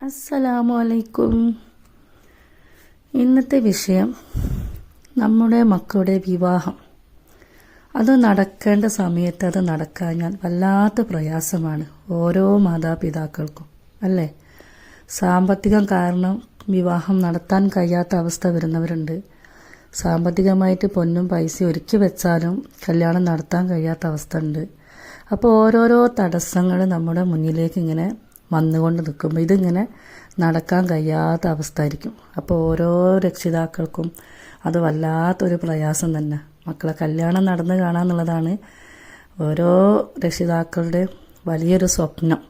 അസ്സലാമു അലൈക്കും. ഇന്നത്തെ വിഷയം നമ്മുടെ മക്കളുടെ വിവാഹം. അത് നടക്കേണ്ട സമയത്ത് അത് നടക്കാഞ്ഞാൽ വല്ലാത്ത പ്രയാസമാണ് ഓരോ മാതാപിതാക്കൾക്കും, അല്ലേ? സാമ്പത്തികം കാരണം വിവാഹം നടത്താൻ കഴിയാത്ത അവസ്ഥ വരുന്നവരുണ്ട്. സാമ്പത്തികമായിട്ട് പൊന്നും പൈസ ഒരുക്കി വെച്ചാലും കല്യാണം നടത്താൻ കഴിയാത്ത അവസ്ഥ ഉണ്ട്. അപ്പോൾ ഓരോരോ തടസ്സങ്ങൾ നമ്മുടെ മുന്നിലേക്ക് ഇങ്ങനെ വന്നുകൊണ്ട് നിൽക്കുമ്പോൾ ഇതിങ്ങനെ നടക്കാൻ കഴിയാത്ത അവസ്ഥ ആയിരിക്കും. അപ്പോൾ ഓരോ രക്ഷിതാക്കൾക്കും അത് വല്ലാത്തൊരു പ്രയാസം തന്നെ. മക്കളെ കല്യാണം നടന്ന് കാണാന്നുള്ളതാണ് ഓരോ രക്ഷിതാക്കളുടെ വലിയൊരു സ്വപ്നം.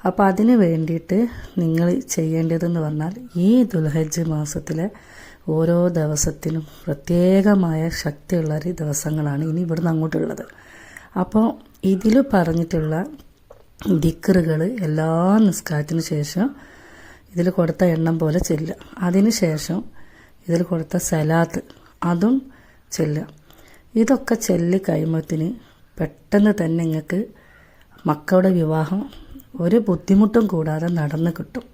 അപ്പോൾ അതിന് വേണ്ടിയിട്ട് നിങ്ങൾ ചെയ്യേണ്ടതെന്ന് പറഞ്ഞാൽ ഈ ദുൽഹജ്ജ് മാസത്തിലെ ഓരോ ദിവസത്തിനും പ്രത്യേകമായ ശക്തിയുള്ള ദിവസങ്ങളാണ് ഇനി ഇവിടുന്ന് അങ്ങോട്ടുള്ളത്. അപ്പോൾ ഇതിൽ പറഞ്ഞിട്ടുള്ള ദിക്റുകൾ എല്ലാ നിസ്കാരത്തിന് ശേഷം ഇതിൽ കൊടുത്ത എണ്ണം പോലെ ചെല്ലുക. അതിന് ശേഷം ഇതിൽ കൊടുത്ത സലാത്ത് അതും ചെല്ലുക. ഇതൊക്കെ ചൊല്ലി കഴിയുമ്പോഴത്തിന് പെട്ടെന്ന് തന്നെ നിങ്ങൾക്ക് മക്കളുടെ വിവാഹം ഒരു ബുദ്ധിമുട്ടും കൂടാതെ നടന്ന് കിട്ടും.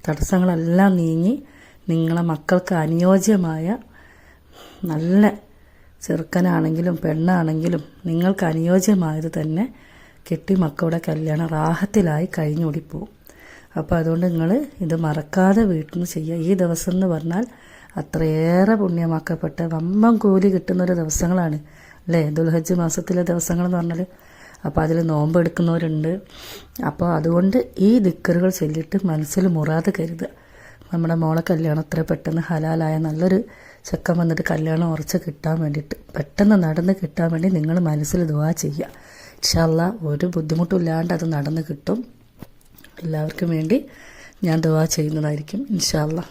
തടസ്സങ്ങളെല്ലാം നീങ്ങി നിങ്ങളെ മക്കൾക്ക് അനുയോജ്യമായ നല്ല ചെറുക്കനാണെങ്കിലും പെണ്ണാണെങ്കിലും നിങ്ങൾക്ക് അനുയോജ്യമായത് തന്നെ കെട്ടി മക്കളുടെ കല്യാണം റാഹത്തിലായി കഴിഞ്ഞോടിപ്പോവും. അപ്പോൾ അതുകൊണ്ട് നിങ്ങൾ ഇത് മറക്കാതെ വീട്ടിൽ നിന്ന് ചെയ്യുക. ഈ ദിവസം എന്ന് പറഞ്ഞാൽ അത്രയേറെ പുണ്യമാക്കപ്പെട്ട വമ്പം കൂലി കിട്ടുന്നൊരു ദിവസങ്ങളാണ്, അല്ലേ? ദുൽഹജ്ജ് മാസത്തിലെ ദിവസങ്ങൾ എന്ന് പറഞ്ഞാൽ. അപ്പോൾ അതിൽ നോമ്പ് എടുക്കുന്നവരുണ്ട്. അപ്പോൾ അതുകൊണ്ട് ഈ ദിക്കറുകൾ ചൊല്ലിയിട്ട് മനസ്സിൽ മുറാതെ കരുതുക. നമ്മുടെ മോളെ കല്യാണം എത്ര പെട്ടെന്ന് ഹലാലായ നല്ലൊരു ചെക്കൻ വന്നിട്ട് കല്യാണം ഉറച്ച് കിട്ടാൻ വേണ്ടിയിട്ട്, പെട്ടെന്ന് നടന്ന് കിട്ടാൻ വേണ്ടി നിങ്ങൾ മനസ്സിൽ ദുആ ചെയ്യുക. ഇൻഷാ അല്ലാഹ് ഒരു ബുദ്ധിമുട്ടില്ലാണ്ട് അത് നടന്ന് കിട്ടും. എല്ലാവർക്കും വേണ്ടി ഞാൻ ദുആ ചെയ്യുന്നതായിരിക്കും ഇൻഷാ അല്ലാഹ്.